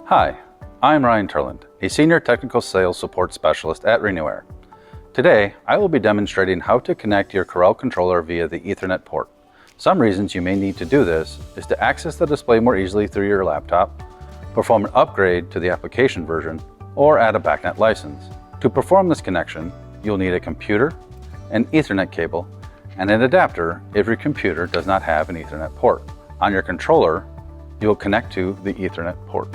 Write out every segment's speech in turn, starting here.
Hi, I'm Ryan Turland, a Senior Technical Sales Support Specialist at Firmware. Today, I will be demonstrating how to connect your Carel controller via the Ethernet port. Some reasons you may need to do this is to access the display more easily through your laptop, perform an upgrade to the application version, or add a BACnet license. To perform this connection, you'll need a computer, an Ethernet cable, and an adapter if your computer does not have an Ethernet port. On your controller, you will connect to the Ethernet port.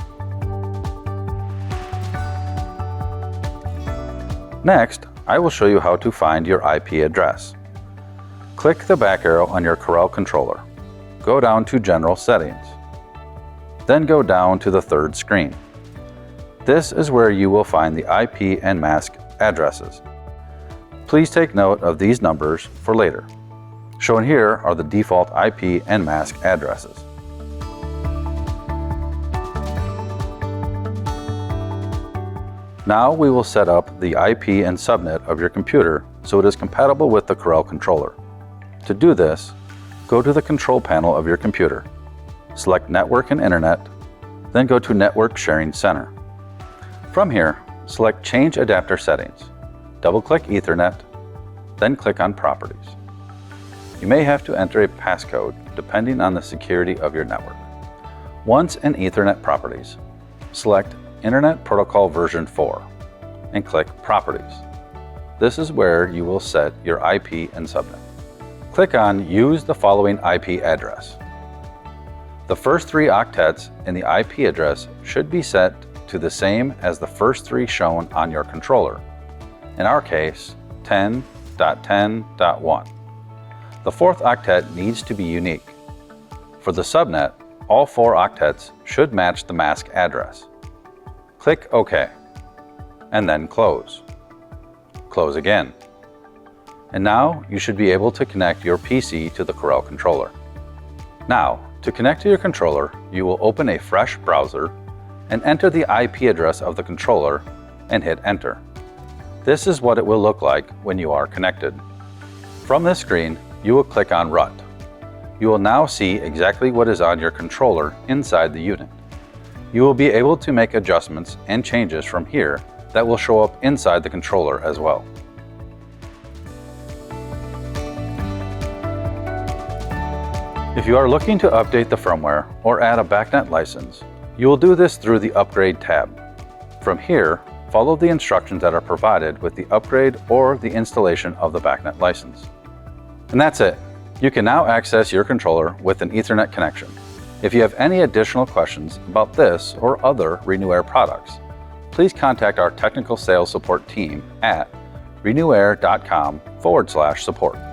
Next, I will show you how to find your IP address. Click the back arrow on your Carel controller. Go down to General Settings. Then go down to the third screen. This is where you will find the IP and mask addresses. Please take note of these numbers for later. Shown here are the default IP and mask addresses. Now we will set up the IP and subnet of your computer so it is compatible with the Carel controller. To do this, go to the control panel of your computer. Select Network and Internet, then go to Network Sharing Center. From here, select Change Adapter Settings. Double-click Ethernet, then click on Properties. You may have to enter a passcode depending on the security of your network. Once in Ethernet Properties, select Internet Protocol version 4 and click Properties. This is where you will set your IP and subnet. Click on Use the following IP address. The first three octets in the IP address should be set to the same as the first three shown on your controller. In our case, 10.10.1. The fourth octet needs to be unique. For the subnet, all four octets should match the mask address. Click OK, and then close. Close again. And now you should be able to connect your PC to the Carel controller. Now, to connect to your controller, you will open a fresh browser and enter the IP address of the controller and hit Enter. This is what it will look like when you are connected. From this screen, you will click on RUT. You will now see exactly what is on your controller inside the unit. You will be able to make adjustments and changes from here that will show up inside the controller as well. If you are looking to update the firmware or add a BACnet license, you will do this through the Upgrade tab. From here, follow the instructions that are provided with the upgrade or the installation of the BACnet license. And that's it. You can now access your controller with an Ethernet connection. If you have any additional questions about this or other Firmware products, please contact our technical sales support team at firmware.com/support.